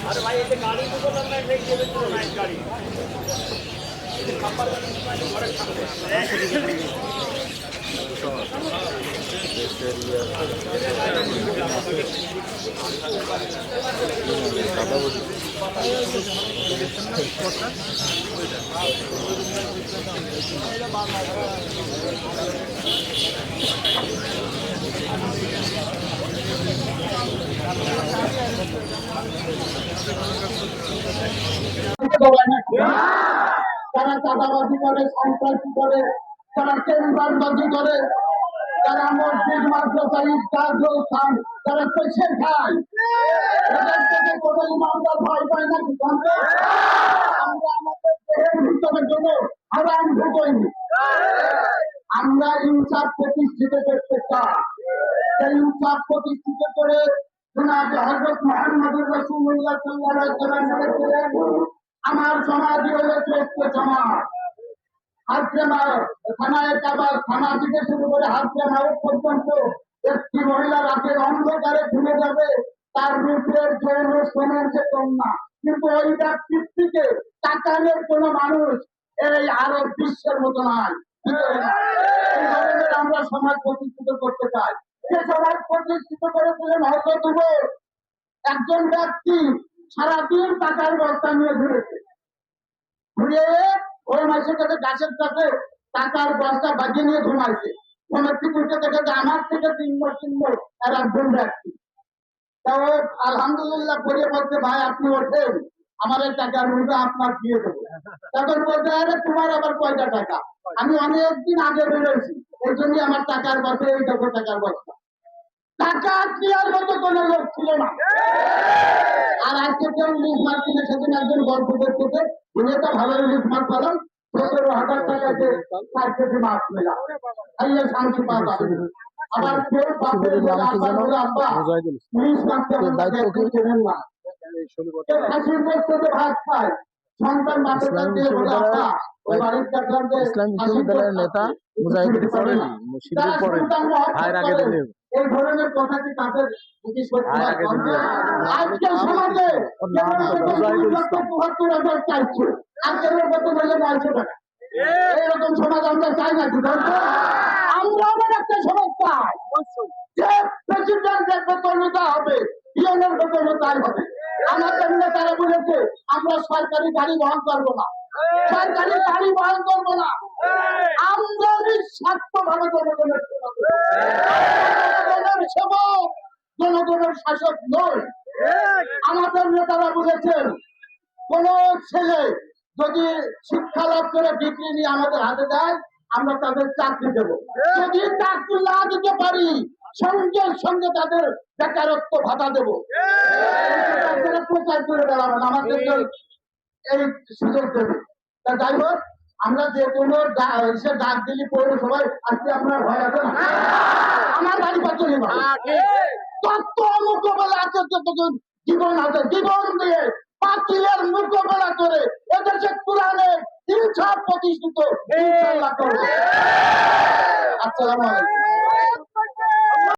अरे भाई ये गाड़ी को बोलना नहीं ये तो नाइस गाड़ी যারা চাঁদাবাজি করে, সন্ত্রাসী করে, যারা টেন্ডারবাজি করে, যারা মসজিদ মাদ্রাসা ঈদগাহ জলখান যারা পেছে খায়, এদের থেকে কোনো ইমানদার ভয় পায় না। আমরা আমাদের দেহের ভিতরে জন্য হারাম ঢুকইনি। আমরা ইনসাফ প্রতিষ্ঠিত করতে চাই। সেই ইনসাফ প্রতিষ্ঠিত করে হযরত মুহাম্মদুর রাসূলুল্লাহ সাল্লাল্লাহু আলাইহি ওয়াসাল্লাম বলেছিলেন, আমার সমাধি হলো শ্রেষ্ঠ সমাজ। থানায় কাবার থানা থেকে শুরু করে হাজরামাও পর্যন্ত একটি মহিলা রাতের অন্ধকারে ঘুরে যাবে, তার রূপের যৌন সমাজে কম না, কিন্তু ওই ব্যক্তিকে তাকানোর কোন মানুষ এই আরব বিশ্বের মতো নাই। এই ধরনের আমরা সমাজ প্রতিষ্ঠিত করতে চাই। যে সমাজ প্রতিষ্ঠিত করেছিলেন হযরত উমর। একজন ব্যক্তি সারাদিন টাকার বস্তা নিয়ে ঘুরেছে, ঘুরে ওই মাসের কাছে গাছের কাছে টাকার বস্তা বাজিয়ে নিয়ে ঘুমাইছে। ঘুমের থেকে উঠে দেখে আমার থেকে চিহ্ন আর একজন ব্যক্তি। তাও আলহামদুলিল্লাহ পড়িয়ে বলছে, ভাই আপনি ওঠেন, আমার এই টাকার রুটা আপনার দিয়ে দেবো। তখন বলতে আরে তোমার আবার কয়টা টাকা, আমি অনেকদিন আগে বেরোয়েছি, এই জন্যই আমার টাকার বস্তা এই দেখো টাকার বস্তা। টাকা দেওয়ার মতো কোনো লোক ছিল না। আর আজকে কেউ ইলিশ মাছ কিনে সেদিন একজন গল্প করতেছে, উনি তো ভালো ইলিশ মাছ পালন, ১৭,০০০ টাকাতে ৪ কেজি মাছ মেলা খাইয়ে শান্তি পাওয়া যাবে। আবার কেউ বাপের আব্বা ইলিশ মাছটা কেনেন না, হাসির বস্তুতে ভাত খায়, সন্তান মাছের কাছে বলে আব্বা ওই বাড়ির কাছে ইসলামী বিশ্ববিদ্যালয়ের নেতা মুজাহিদুল পড়েনি, মুশিদুল পড়েনি, ভাইয়ের আগে দিলে এই ধরনের কথা কি তাদের আজকে সমাজে ৭৫,০০০ চাইছে, আজকের মতো বলে ৯০০ টাকা। এইরকম সমাজ আমরা চাই না। আমরা আবার একটা সমাজ চাই যে প্রেসিডেন্টের বেতন হবে, ইউনিয়নের বেতন তাই হবে। আমাদের নেতারা বলেছে আমরা সরকারি গাড়ি বহন করবো না, সরকারি গাড়ি বহন করবো না, আমরা নিঃস্বার্থভাবে জনগণের সেবক, জনগণের শাসক নয়। আমাদের নেতারা বলেছেন কোন ছেলে যদি শিক্ষা লাভ করে ডিগ্রি নিয়ে আমাদের হাতে দেয়, আমরা তাদের চাকরি দেব। যদি চাকরি না দিতে পারি, সঙ্গে সঙ্গে তাদের বেকারত্ব ভাতা দেব। প্রচার করে বেড়াবেন, আমাদের এই সুযোগ দেবে। তা যাই হোক, আমরা যে কোনো ডাক দিলি পৌরসভায় আজকে আপনার ভয় আছে না? আমার গাড়ি পাচ্ছি তত্ত্ব মোকাবেলা আছে, জীবন আছে, জীবন দিয়ে বাতিলের মোকাবেলা করে এদেশে কোরআনের ইনসাফ প্রতিষ্ঠিত। আসসালামু আলাইকুম।